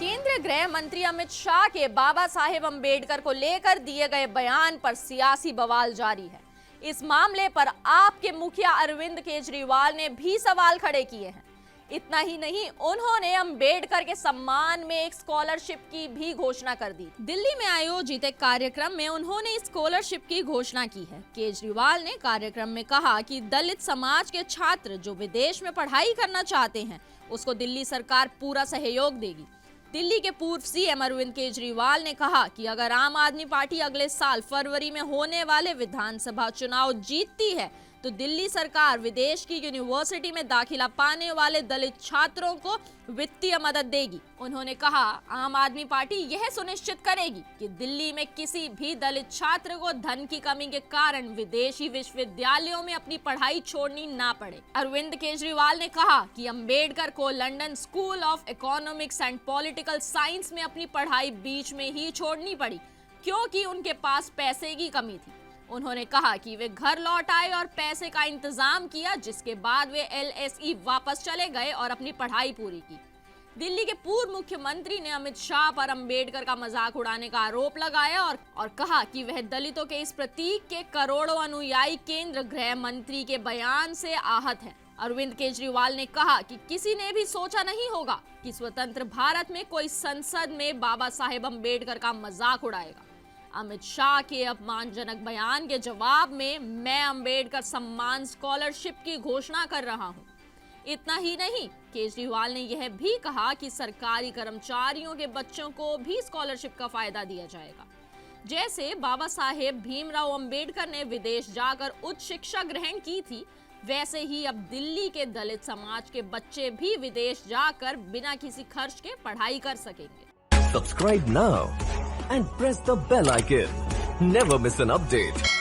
केंद्रीय गृह मंत्री अमित शाह के बाबा साहेब अम्बेडकर को लेकर दिए गए बयान पर सियासी बवाल जारी है। इस मामले पर आपके मुखिया अरविंद केजरीवाल ने भी सवाल खड़े किए हैं। इतना ही नहीं, उन्होंने अम्बेडकर के सम्मान में एक स्कॉलरशिप की भी घोषणा कर दी। दिल्ली में आयोजित एक कार्यक्रम में उन्होंने इस स्कॉलरशिप की घोषणा की है। केजरीवाल ने कार्यक्रम में कहा कि दलित समाज के छात्र जो विदेश में पढ़ाई करना चाहते हैं, उसको दिल्ली सरकार पूरा सहयोग देगी। दिल्ली के पूर्व सीएम अरविंद केजरीवाल ने कहा कि अगर आम आदमी पार्टी अगले साल फरवरी में होने वाले विधानसभा चुनाव जीतती है तो दिल्ली सरकार विदेश की यूनिवर्सिटी में दाखिला पाने वाले दलित छात्रों को वित्तीय मदद देगी। उन्होंने कहा, आम आदमी पार्टी यह सुनिश्चित करेगी कि दिल्ली में किसी भी दलित छात्र को धन की कमी के कारण विदेशी विश्वविद्यालयों में अपनी पढ़ाई छोड़नी ना पड़े। अरविंद केजरीवाल ने कहा कि अम्बेडकर को London school of economics and political science में अपनी पढ़ाई बीच में ही छोड़नी पड़ी क्योंकि उनके पास पैसे की कमी थी। उन्होंने कहा कि वे घर लौट आए और पैसे का इंतजाम किया, जिसके बाद वे LSE वापस चले गए और अपनी पढ़ाई पूरी की। दिल्ली के पूर्व मुख्यमंत्री ने अमित शाह पर अम्बेडकर का मजाक उड़ाने का आरोप लगाया और कहा कि वह दलितों के इस प्रतीक के करोड़ों अनुयायी केंद्र गृह मंत्री के बयान से आहत हैं। अरविंद केजरीवाल ने कहा कि किसी ने भी सोचा नहीं होगा कि स्वतंत्र भारत में कोई संसद में बाबा साहेब अम्बेडकर का मजाक उड़ाएगा। अमित शाह के अपमानजनक बयान के जवाब में मैं अम्बेडकर सम्मान स्कॉलरशिप की घोषणा कर रहा हूं। इतना ही नहीं, केजरीवाल ने यह भी कहा कि सरकारी कर्मचारियों के बच्चों को भी स्कॉलरशिप का फायदा दिया जाएगा। जैसे बाबा साहेब भीमराव अम्बेडकर ने विदेश जाकर उच्च शिक्षा ग्रहण की थी, वैसे ही अब दिल्ली के दलित समाज के बच्चे भी विदेश जाकर बिना किसी खर्च के पढ़ाई कर सकेंगे। Subscribe now and press the bell icon. Never miss an update.